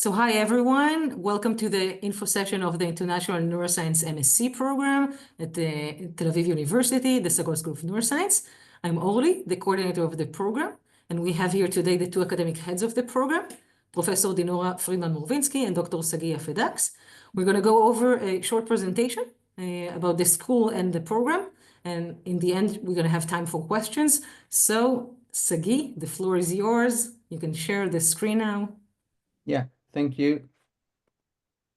So hi everyone, welcome to the info session of the International Neuroscience MSc program at the Tel Aviv University, the Sagol School of Neuroscience. I'm Orly, the coordinator of the program, and we have here today the two academic heads of the program, Professor Dinora Friedman-Morvinsky and Dr. Sagi Afedax. We're going to go over a short presentation about the school and the program, and in the end, we're going to have time for questions. So Sagi, the floor is yours. You can share the screen now. Yeah, thank you.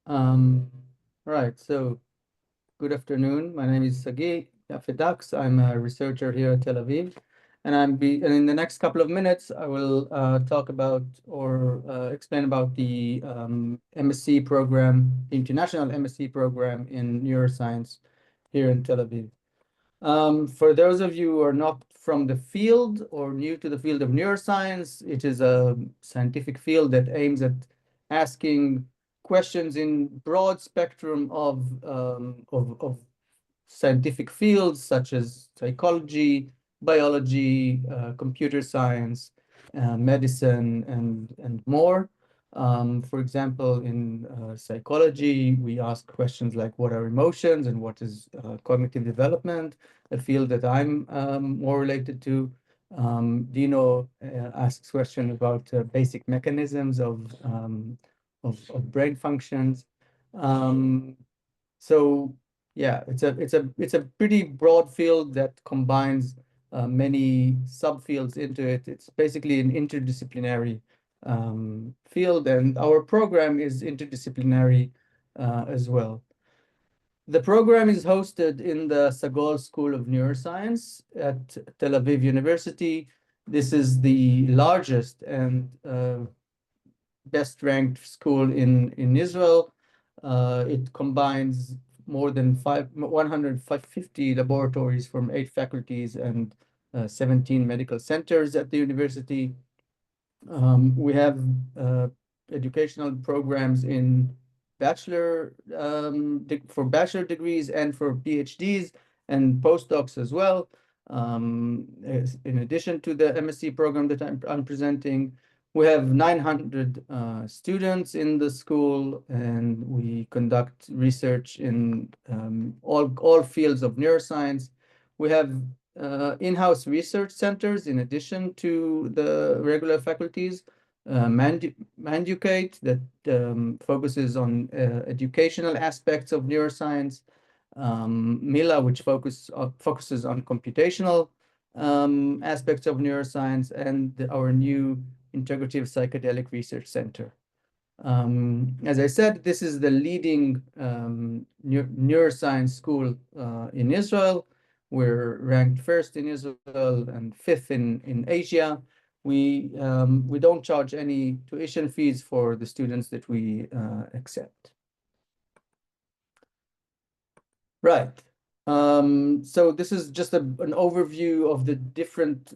Right, so good afternoon. My name is Sagi Afedax. I'm a researcher here at Tel Aviv, and in the next couple of minutes, I will talk about or explain about the MSc program, the International MSc program in neuroscience here in Tel Aviv. For those of you who are not from the field or new to the field of neuroscience, it is a scientific field that aims at asking questions in broad spectrum of scientific fields such as psychology, biology, computer science, medicine, and more. For example, in psychology, we ask questions like what are emotions and what is cognitive development, a field that I'm more related to. Dino asks questions about basic mechanisms of brain functions. So yeah, it's a pretty broad field that combines many subfields into it. It's basically an interdisciplinary field, and our program is interdisciplinary as well. The program is hosted in the Sagol School of Neuroscience at Tel Aviv University. This is the largest and best ranked school in Israel. It combines more than 150 laboratories from 8 faculties and 17 medical centers at the university. We have educational programs in for bachelor degrees and for PhDs and postdocs as well. In addition to the MSc program that I'm presenting, we have 900 students in the school, and we conduct research in all fields of neuroscience. We have in-house research centers in addition to the regular faculties. Manducate that focuses on educational aspects of neuroscience. Mila, which focuses on computational aspects of neuroscience, and our new Integrative Psychedelic Research Center. As I said, this is the leading neuroscience school in Israel. We're ranked first in Israel and fifth in Asia. We don't charge any tuition fees for the students that we accept. Right. So this is just an overview of the different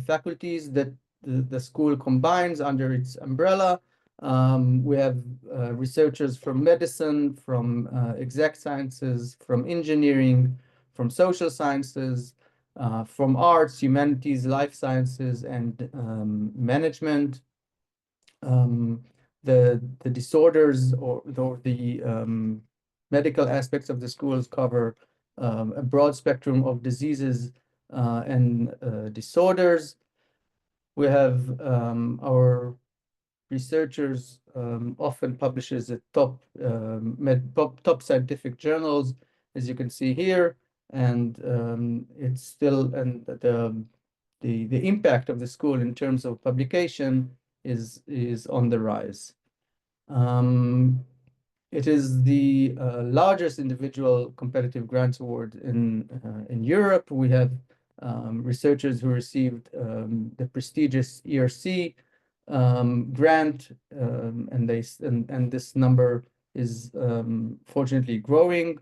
faculties that the school combines under its umbrella. We have researchers from medicine, from exact sciences, from engineering, from social sciences, from arts, humanities, life sciences, and management. The disorders or the medical aspects of the schools cover a broad spectrum of diseases and disorders. We have our researchers often publishes at top scientific journals, as you can see here, and it's still the impact of the school in terms of publication is on the rise. It is the largest individual competitive grants award in Europe. We have researchers who received the prestigious ERC grant, and this number is fortunately growing.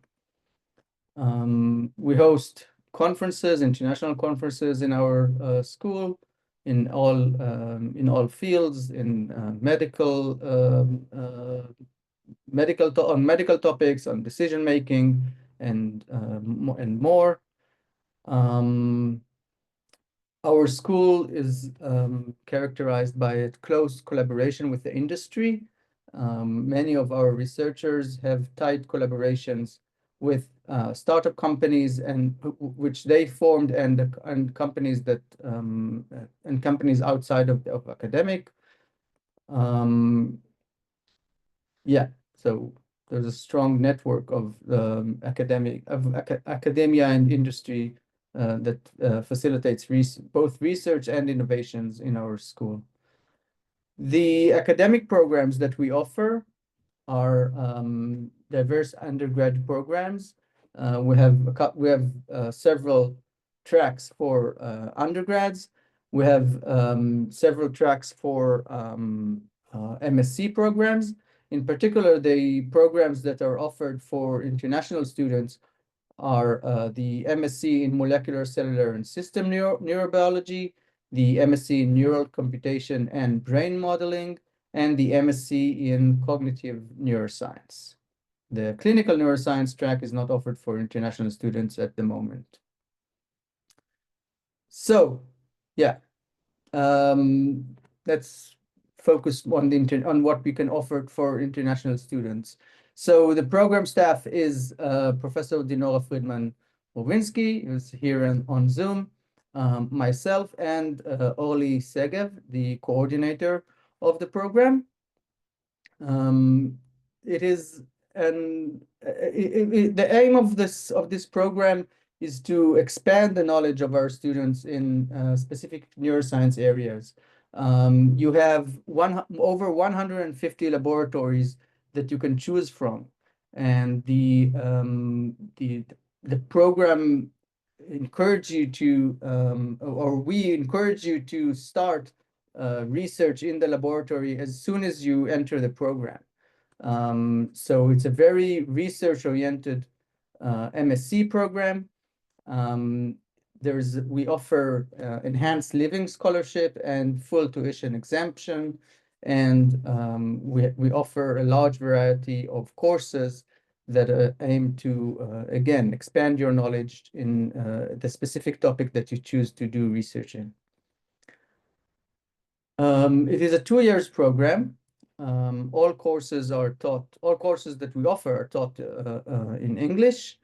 We host conferences, international conferences in our school in all fields, in on medical topics, on decision making, and more. Our school is characterized by a close collaboration with the industry. Many of our researchers have tight collaborations with startup companies and which they formed and companies that and companies outside of academic. Yeah, so there's a strong network of academia and industry that facilitates both research and innovations in our school. The academic programs that we offer are diverse undergrad programs. We have several tracks for undergrads. We have several tracks for MSc programs. In particular, the programs that are offered for international students are the MSc in Molecular, Cellular, and System Neurobiology, the MSc in Neural Computation and Brain Modeling, and the MSc in Cognitive Neuroscience. The clinical neuroscience track is not offered for international students at the moment. So, yeah, let's focus on what we can offer for international students. So the program staff is Professor Dinora Friedman-Mowinsky, who's here on Zoom, myself, and Orly Segev, the coordinator of the program. It is the aim of this program is to expand the knowledge of our students in specific neuroscience areas. You have over 150 laboratories that you can choose from, and the program encourage you to or we encourage you to start research in the laboratory as soon as you enter the program. So it's a very research-oriented MSc program. We offer enhanced living scholarship and full tuition exemption, and we offer a large variety of courses that aim to, again, expand your knowledge in the specific topic that you choose to do research in. It is a 2 years program. All courses that we offer are taught in English.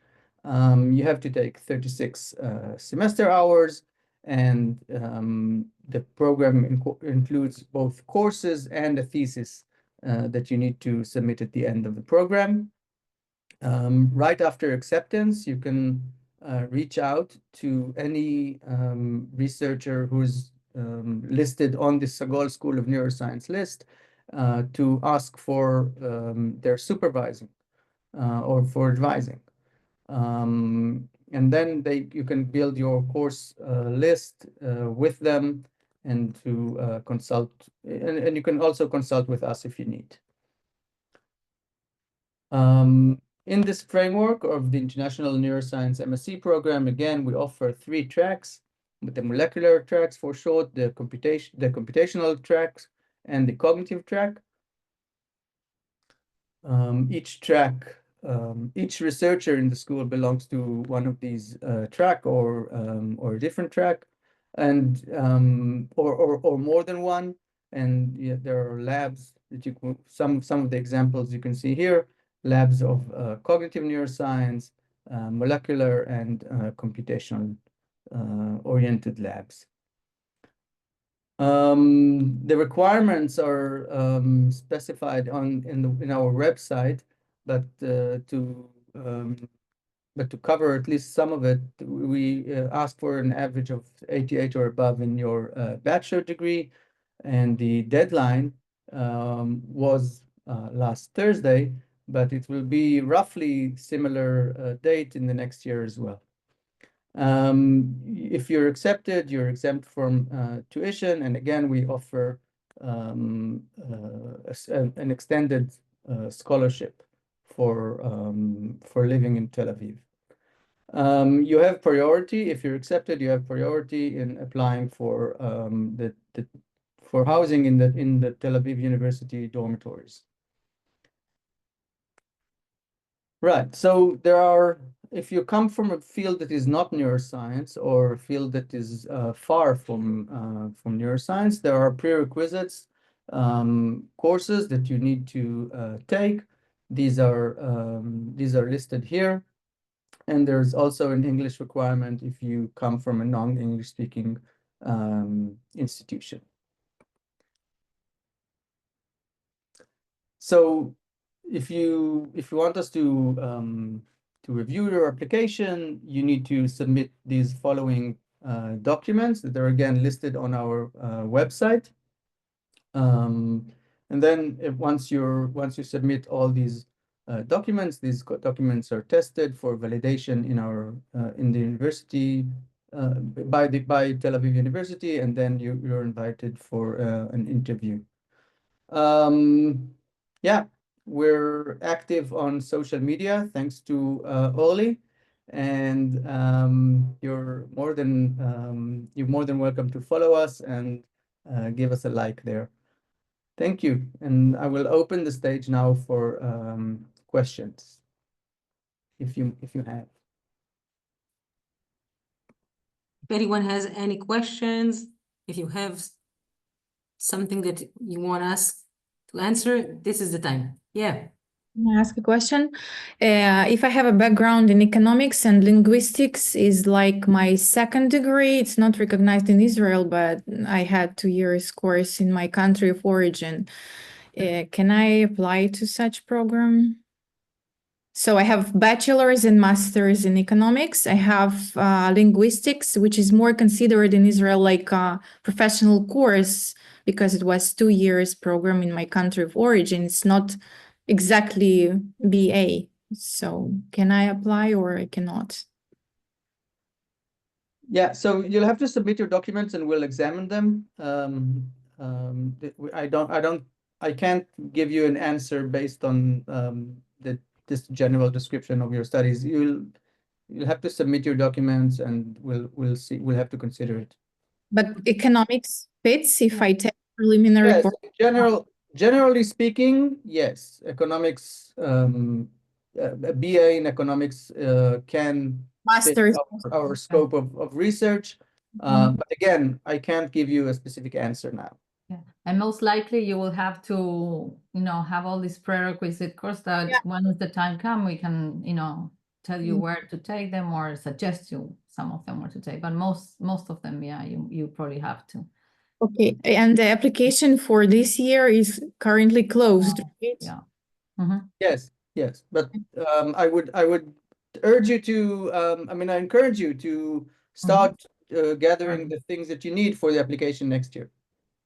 You have to take 36 semester hours, and the program includes both courses and a thesis that you need to submit at the end of the program. Right after acceptance, you can reach out to any researcher who's listed on the Sagol School of Neuroscience list to ask for their supervising or for advising. And then you can build your course list with them and to consult, and you can also consult with us if you need. In this framework of the International Neuroscience MSc program, again, we offer 3 tracks, with the molecular tracks for short, the computational tracks, and the cognitive track. Each researcher in the school belongs to one of these track or a different track, and or more than one. And yeah, there are labs that you can, some of the examples you can see here, labs of cognitive neuroscience, molecular, and computational oriented labs. The requirements are specified in our website, but to cover at least some of it, we ask for an average of 88 or above in your bachelor degree, and the deadline was last Thursday, but it will be roughly similar date in the next year as well. If you're accepted, you're exempt from tuition, and again, we offer an extended scholarship for living in Tel Aviv. You have priority. If you're accepted, you have priority in applying for for housing in the Tel Aviv University dormitories. Right. So if you come from a field that is not neuroscience or a field that is far from neuroscience, there are prerequisites courses that you need to take. These are listed here. And there's also an English requirement if you come from a non-English speaking institution. So if you want us to review your application, you need to submit these following documents that are again listed on our website. And then once you submit all these documents, these documents are tested for validation in the university by Tel Aviv University, and then you're invited for an interview. Yeah, we're active on social media thanks to Orly, and you're more than welcome to follow us and give us a like there. Thank you, and I will open the stage now for questions, if you have. If anyone has any questions, if you have something that you want us to answer, this is the time. Yeah. Can I ask a question? If I have a background in economics and linguistics is like my second degree, it's not recognized in Israel, but I had 2 years course in my country of origin. Can I apply to such program? So I have bachelor's and master's in economics. I have linguistics, which is more considered in Israel like a professional course because it was 2 years program in my country of origin. It's not exactly BA. So can I apply or I cannot? Yeah, so you'll have to submit your documents and we'll examine them. I can't give you an answer based on this general description of your studies. You'll have to submit your documents and we'll see. We'll have to consider it. But economics fits if I take preliminary Yes, course? generally speaking, yes. Economics, a BA in economics can fit Master's. our scope of research. But again, I can't give you a specific answer now. Yeah. And most likely you will have to, have all these prerequisite course that when the time comes, we can, tell you where to take them or suggest you some of them where to take. But most of them, yeah, you probably have to. Okay, and the application for this year is currently closed, right? Yeah. Mm-hmm. Yes. But I would urge you to, I encourage you to start gathering the things that you need for the application next year.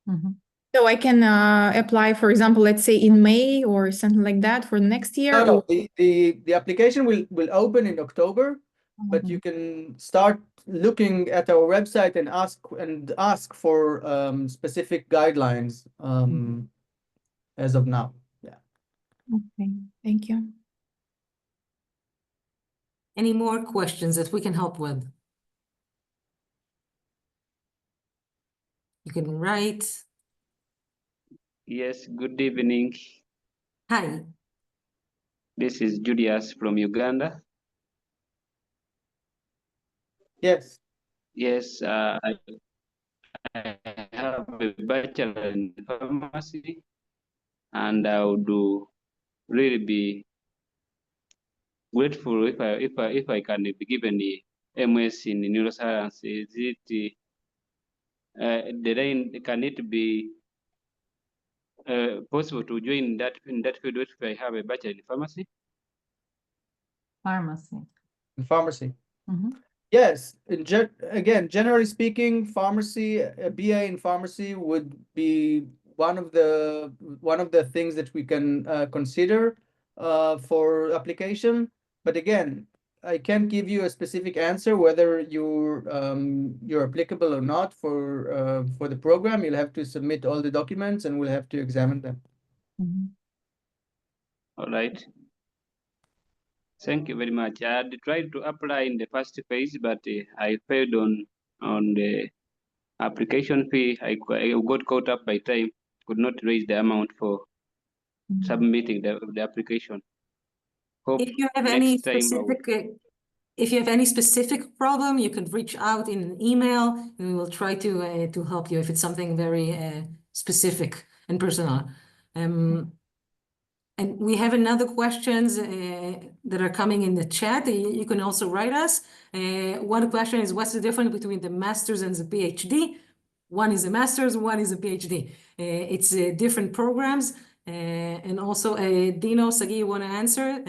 Mm-hmm. So I can apply, for example, let's say in May or something like that for next year? No, the application will open in October, but you can start looking at our website and ask for specific guidelines as of now. Yeah. Okay, thank you. Any more questions that we can help with? You can write. Yes, good evening. Hi. This is Julius from Uganda. Yes. Yes, I have a bachelor in pharmacy, and I would really be grateful if I can be given the MS in neuroscience. Is it can it be possible to join in that field if I have a bachelor in pharmacy? Pharmacy. In pharmacy. Mm-hmm. Yes. Again, generally speaking, pharmacy, a BA in pharmacy would be one of the things that we can consider for application. But again, I can't give you a specific answer whether you're applicable or not for the program. You'll have to submit all the documents and we'll have to examine them. Mm-hmm. All right. Thank you very much. I had tried to apply in the first phase, but I failed on the application fee. I got caught up by time, could not raise the amount for submitting the application. Hope If you have any specific problem, you can reach out in an email and we will try to help you if it's something very specific. and personal. And we have another questions that are coming in the chat. You can also write us. One question is, what's the difference between the master's and the PhD? One is a master's, one is a PhD. It's different programs. And also, Dino, Sagi, you want to answer?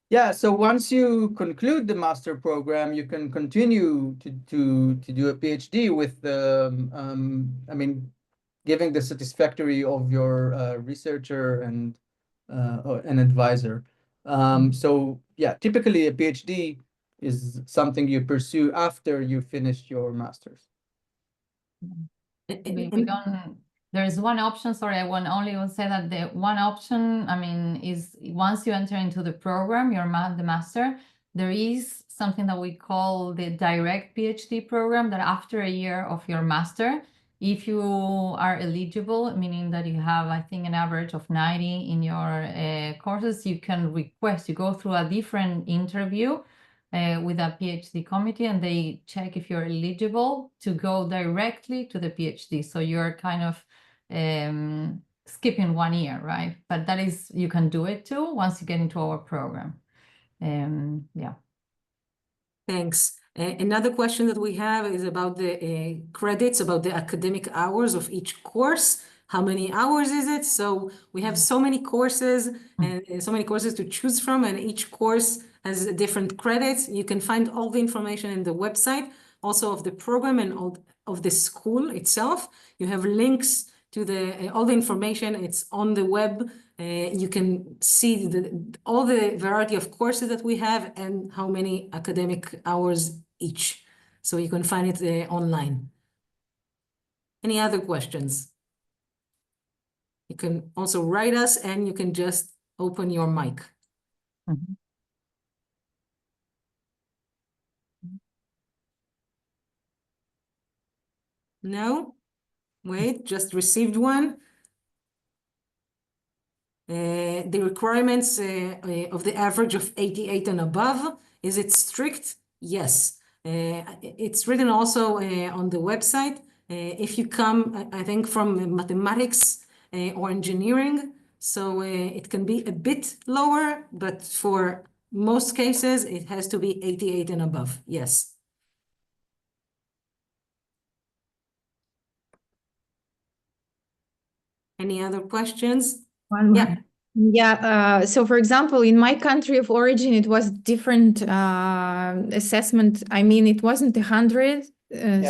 Yeah, so once you conclude the master program, you can continue to do a PhD with giving the satisfactory of your researcher and an advisor. So yeah, typically a PhD is something you pursue after you finish your master's. There's one option, sorry, I only will say that the one option, is once you enter into the program, the master, there is something that we call the direct PhD program, that after a year of your master, if you are eligible, meaning that you have, I think, an average of 90 in your courses, you can request, you go through a different interview with a PhD committee, and they check if you're eligible to go directly to the PhD. So you're kind of skipping 1 year, right? But that is, you can do it too once you get into our program. Yeah. Thanks. Another question that we have is about the credits, about the academic hours of each course. How many hours is it? So we have so many courses and so many courses to choose from, and each course has different credits. You can find all the information in the website, also of the program and of the school itself. You have links to all the information. It's on the web. You can see all the variety of courses that we have and how many academic hours each. So you can find it online. Any other questions? You can also write us, and you can just open your mic. No? Wait, just received one. The requirements of the average of 88 and above, is it strict? Yes. It's written also on the website. If you come, I think, from mathematics or engineering, so it can be a bit lower, but for most cases, it has to be 88 and above. Yes. Any other questions? One more. Yeah. So, for example, in my country of origin, it was different assessment. I mean, it wasn't 100.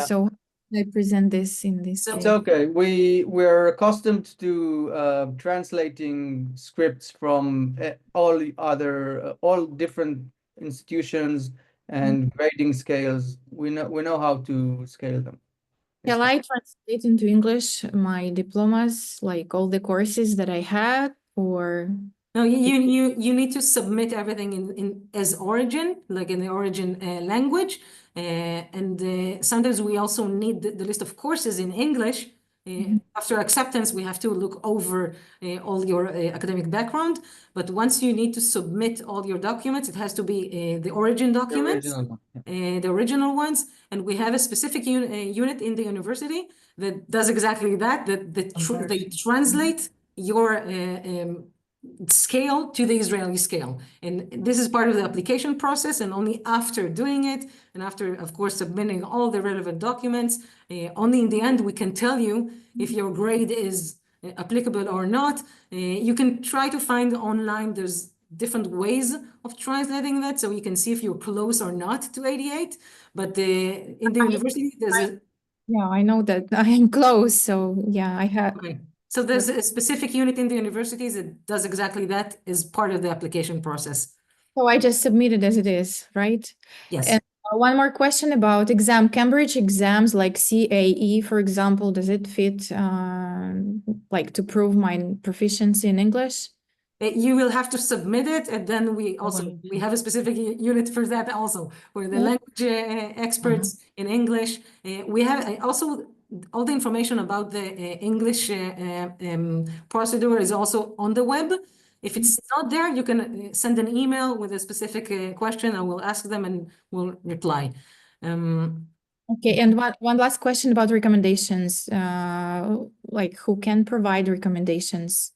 So I present this in this It's case. okay. We're accustomed to translating scripts from all different institutions and grading scales. We know how to scale them. Shall I translate into English my diplomas, like all the courses that I had, or? No, you need to submit everything in as origin, like in the origin language, and sometimes we also need the list of courses in English. After acceptance, we have to look over all your academic background. But once you need to submit all your documents, it has to be the origin documents, the original ones. And we have a specific unit in the university that does exactly that. They translate your scale to the Israeli scale. And this is part of the application process, and only after doing it, and after, of course, submitting all the relevant documents, only in the end we can tell you if your grade is applicable or not. You can try to find online, there's different ways of translating that, so you can see if you're close or not to 88. But in the university, there's a... Yeah, I know that I am close, so yeah, I have... Okay. So there's a specific unit in the universities that does exactly that as part of the application process. So I just submit it as it is, right? Yes. And one more question about Cambridge exams like CAE, for example, does it fit like to prove my proficiency in English? You will have to submit it, and then we have a specific unit for that also, where the language experts in English. We have also all the information about the English procedure is also on the web. If it's not there, you can send an email with a specific question. I will ask them and will reply. Okay, and one last question about recommendations. Like who can provide recommendations?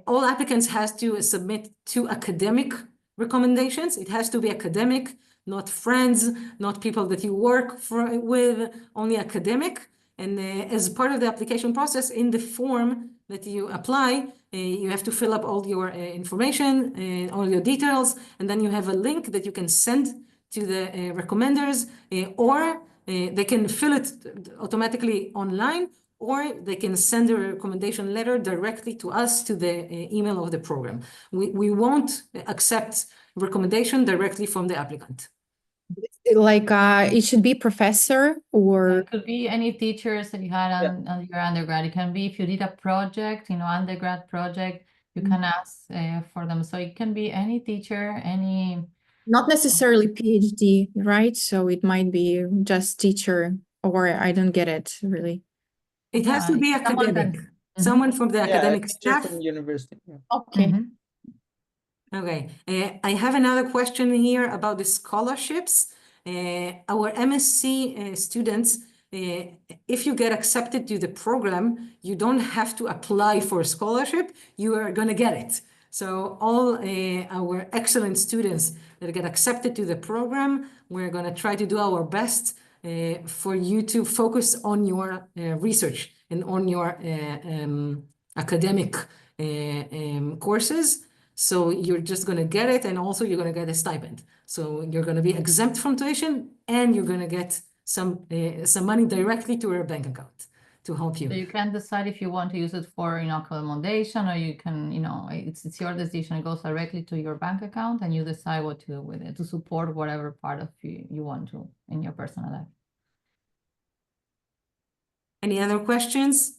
All applicants has to submit 2 academic recommendations. It has to be academic, not friends, not people that you work with, only academic. And as part of the application process, in the form that you apply, you have to fill up all your information, all your details, and then you have a link that you can send to the recommenders, or they can fill it automatically online, or they can send a recommendation letter directly to us to the email of the program. We won't accept recommendation directly from the applicant. Like it should be professor or It could be any teachers that you had on your undergrad. It can be if you did a project, undergrad project, you can ask for them. So it can be any teacher, any. not necessarily PhD, right? So it might be just teacher, or I don't get it really. It has to be someone academic. can- Someone from the academic teacher staff. from university. Yeah. Okay. Okay, I have another question here about the scholarships. Our MSc students, if you get accepted to the program, you don't have to apply for a scholarship, you are gonna get it. So all our excellent students that get accepted to the program, we're gonna try to do our best for you to focus on your research and on your academic courses. So you're just going to get it, and also you're going to get a stipend. So you're going to be exempt from tuition, and you're going to get some money directly to your bank account to help you. So you can decide if you want to use it for, accommodation, or you can, it's your decision. It goes directly to your bank account, and you decide what to do with it to support whatever part of you want to in your personal life. Any other questions?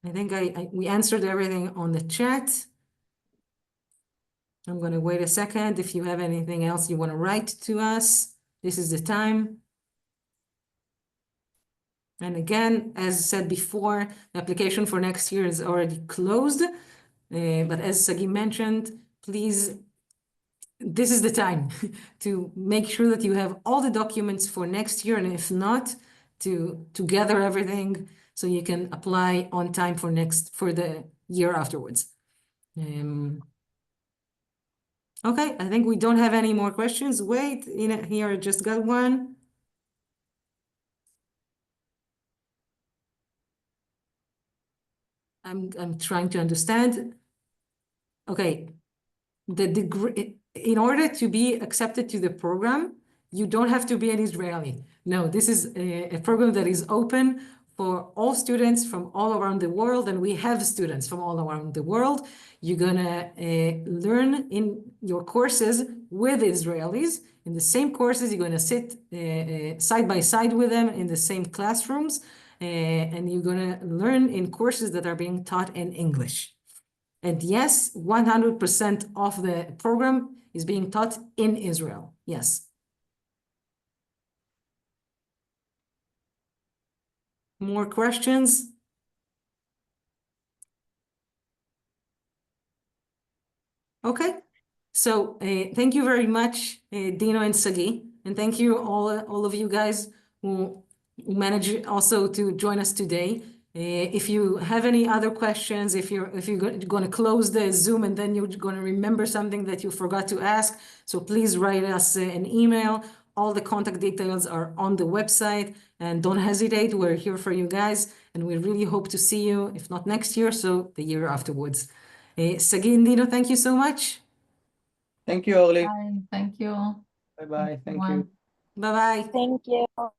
I think we answered everything on the chat. I'm going to wait a second. If you have anything else you want to write to us, this is the time. And again, as said before, the application for next year is already closed. But as Sagi mentioned, please, this is the time to make sure that you have all the documents for next year, and if not, to gather everything so you can apply on time for the year afterwards. Okay, I think we don't have any more questions. Wait, here I just got one. I'm trying to understand. Okay, the degree, in order to be accepted to the program, you don't have to be an Israeli. No, this is a program that is open for all students from all around the world, and we have students from all around the world. You're gonna learn in your courses with Israelis. In the same courses, you're gonna sit side by side with them in the same classrooms, and you're gonna learn in courses that are being taught in English. And yes, 100% of the program is being taught in Israel. Yes. More questions? Okay. So thank you very much, Dino and Sagi. And thank you all of you guys who managed also to join us today. If you have any other questions, if you're going to close the Zoom and then you're going to remember something that you forgot to ask, so please write us an email. All the contact details are on the website, and don't hesitate. We're here for you guys, and we really hope to see you, if not next year, so the year afterwards. Sagi and Dino, thank you so much. Thank you, Orly. Bye. Thank you. Bye-bye. Thank Everyone. you. Bye-bye. Thank you.